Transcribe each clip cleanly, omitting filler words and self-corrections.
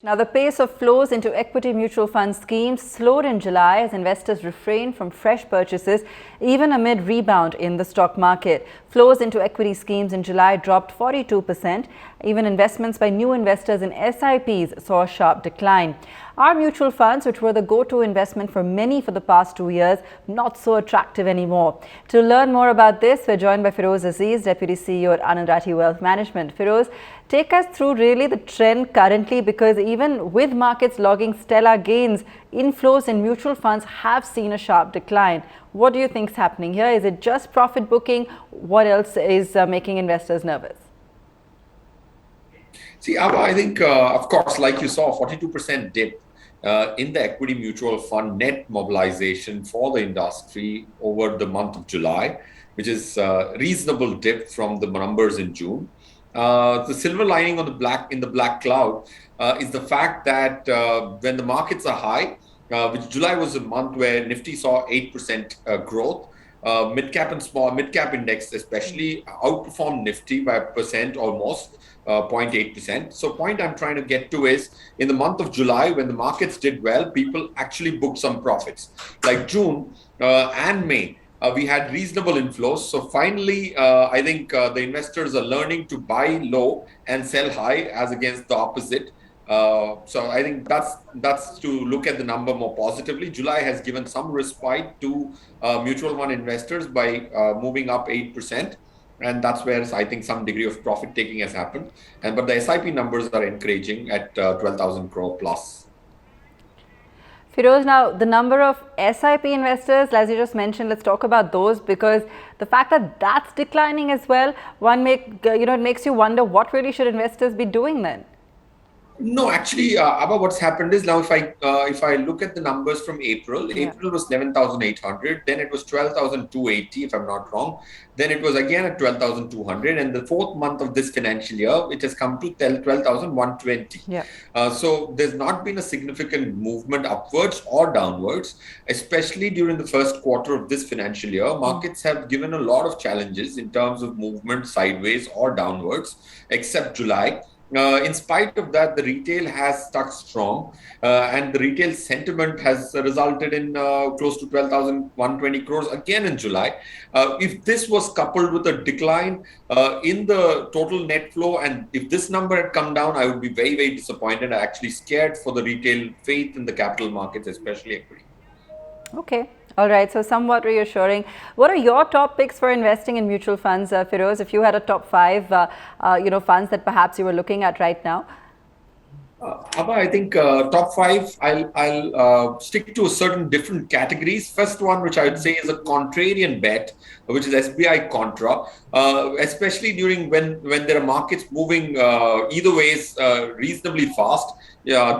Now, the pace of flows into equity mutual fund schemes slowed in July as investors refrained from fresh purchases, even amid rebound in the stock market. Flows into equity schemes in July dropped 42%. Even investments by new investors in SIPs saw a sharp decline. Our mutual funds, which were the go-to investment for many for the past 2 years, not so attractive anymore. To learn more about this, we're joined by Feroze Azeez, Deputy CEO at Anand Rathi Wealth Management. Feroze, take us through really the trend currently, because even with markets logging stellar gains, inflows in mutual funds have seen a sharp decline. What do you think is happening here? Is it just profit booking? What else is making investors nervous? See, I think, of course, like you saw, 42% dip in the equity mutual fund net mobilization for the industry over the month of July, which is a reasonable dip from the numbers in June. The silver lining on the black cloud is the fact that when the markets are high, which July was a month where Nifty saw 8% growth. Mid-cap index especially outperformed Nifty by a percent almost, 0.8%. So point I'm trying to get to is, in the month of July, when the markets did well, people actually booked some profits. Like June and May, we had reasonable inflows. So finally, I think the investors are learning to buy low and sell high, as against the opposite. So I think that's to look at the number more positively. July has given some respite to mutual fund investors by moving up 8%. And that's where I think some degree of profit taking has happened. But the SIP numbers are encouraging at 12,000 crore plus. Feroze, now the number of SIP investors, as you just mentioned, let's talk about those, because the fact that that's declining as well, it makes you wonder, what really should investors be doing then? No, actually, Abba, what's happened is, now if I look at the numbers from April, April was 11,800, then it was 12,280, if I'm not wrong. Then it was again at 12,200, and the fourth month of this financial year, it has come to 12,120. Yeah. So there's not been a significant movement upwards or downwards, especially during the first quarter of this financial year. Markets have given a lot of challenges in terms of movement sideways or downwards, except July. In spite of that, the retail has stuck strong, and the retail sentiment has resulted in close to 12,120 crores again in July. If this was coupled with a decline in the total net flow, and if this number had come down, I would be very, very disappointed. I'm actually scared for the retail faith in the capital markets, especially equity. Okay. All right. So somewhat reassuring. What are your top picks for investing in mutual funds, Feroze? If you had a top five, funds that perhaps you were looking at right now. Abba, I think top five, I'll stick to certain different categories. First one, which I would say is a contrarian bet, which is SBI Contra, especially during when there are markets moving either ways reasonably fast.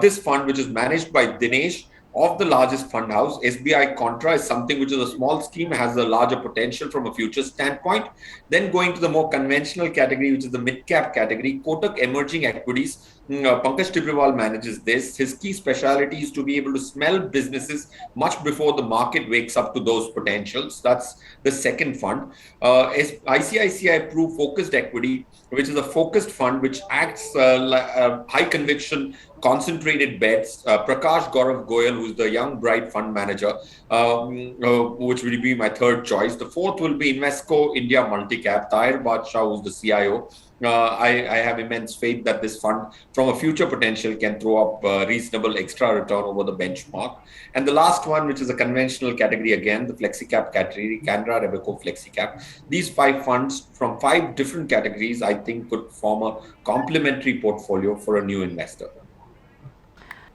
This fund, which is managed by Dinesh, of the largest fund house, SBI Contra, is something which is a small scheme, has a larger potential from a future standpoint. Then going to the more conventional category, which is the mid-cap category, Kotak Emerging Equities. Pankaj Tibrewal manages this. His key specialty is to be able to smell businesses much before the market wakes up to those potentials. That's the second fund. ICICI Pru Focused Equity, which is a focused fund which acts like high conviction, concentrated bets. Prakash Gaurav Goyal, who's the young, bright fund manager, which will be my third choice. The fourth will be Invesco India Multicap. Tahir Badshah, who's the CIO. I have immense faith that this fund, from a future potential, can throw up reasonable extra return over the benchmark. And the last one, which is a conventional category again, the FlexiCap category, Canara Robeco FlexiCap. These five funds from five different categories, I think, could form a complementary portfolio for a new investor.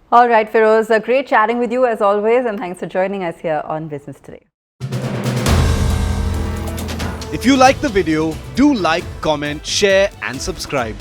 All right, Feroze, great chatting with you as always, and thanks for joining us here on Business Today. If you like the video, do like, comment, share and subscribe.